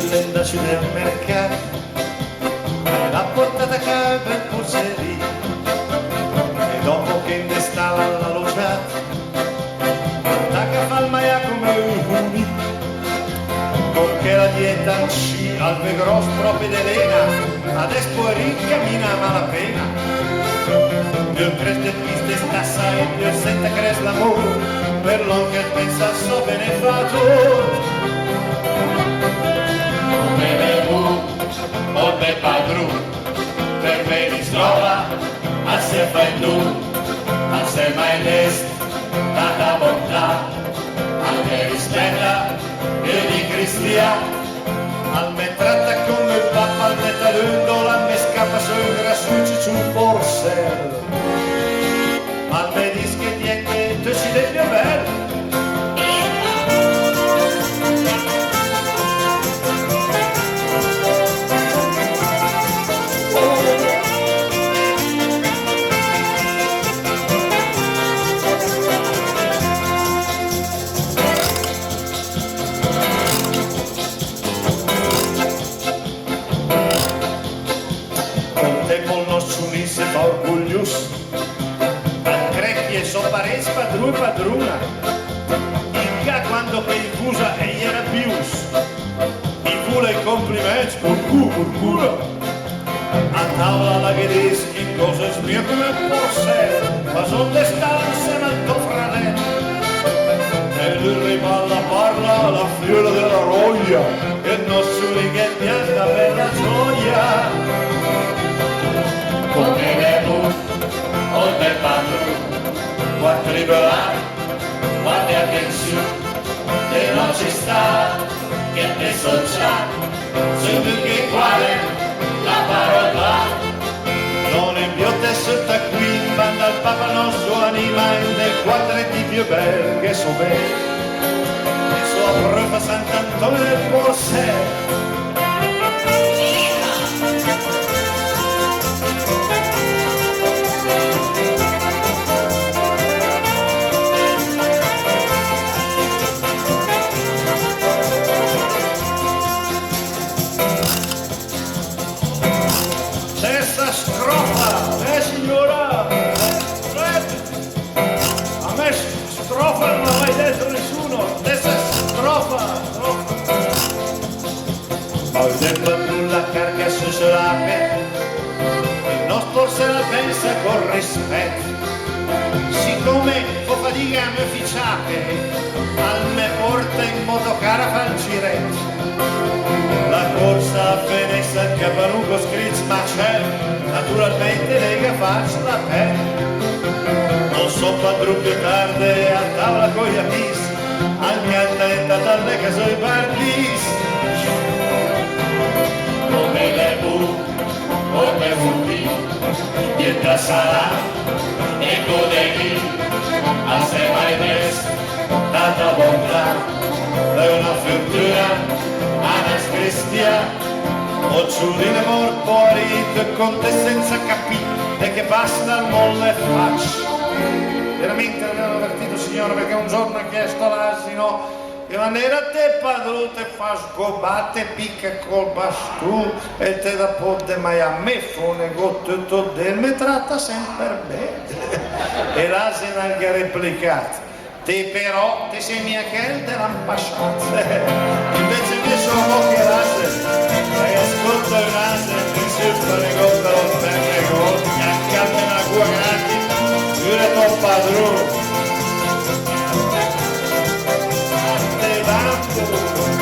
l'endaci del mercato, l'ha portata a casa per porceria, e dopo che indestava la loggiata, attacca fa il maia come un uni, con che la dieta ci al grosso proprio d'Elena, adesso ricammina a malapena. Io credo che queste stassa e io senta cres l'amore, per lo che pensa so benefatto. Come bevu, o be padru, per me mi trova, a se fa in tu, a se mai l'est, tanta bontà, a me rispetta, e di cristiano. Al me tratta come il papà, al me talundo, al me scappa sul grassucci sul porcel. Al me dice che niente, tu ci devi bello. Se fa orgoglioso, al crecchi e so paresi padrone e padrona, il ca quando che il cusa e era pius, i vuole i complimenti, pur a tavola la ghedeschi, cosa smia come posse, ma son d'estate insieme al tuo fratello, e lui rimalla parla la fiola della roglia, e non su che piace la bella gioia. Come bevu, o be padru, quattro liberare, guardi attenzione, che non ci sta, che te sociale, su che quale la parola. Non è più te sotto qui, banda al Papa nostro anima, nel quadretti più bel che so bene, e so a prova Sant'Antonio del Porse. Terza strofa, signora! A me strofa non l'ha mai detto nessuno! Terza strofa! Poi dentro nulla carcassa se la il nostro se la pensa con rispetto. Siccome fa fatica a me ficciate, al me porta in motocara fa il giretto. La corsa a Venezia, il capanuco scritto ma c'è, naturalmente lega faccia la pelle. Non so padrone più tardi a tavola con gli amici, anche a tenta dalle case i bardis. Come bevu, come fupi, dieta sarà, e godevi, a se mai des, tanta bontà, è una fortuna. Anna Cristia, o ciurine morporite con te senza capire che basta il molle faccia. Veramente mi hanno avvertito signora perché un giorno ha chiesto l'asino che maniera te padrone te fa sgobate picca col bastù e te da podde mai a me fu un negotto del me tratta sempre bene. E l'asino anche ha replicato. Te però, te sei mia che dell'ambasciata. Invece che sono che l'ase, e ascolto il nase, mi sento le gote, lo specchio e gote, accanto una cua grande, giure tuo padrone. Te vanto.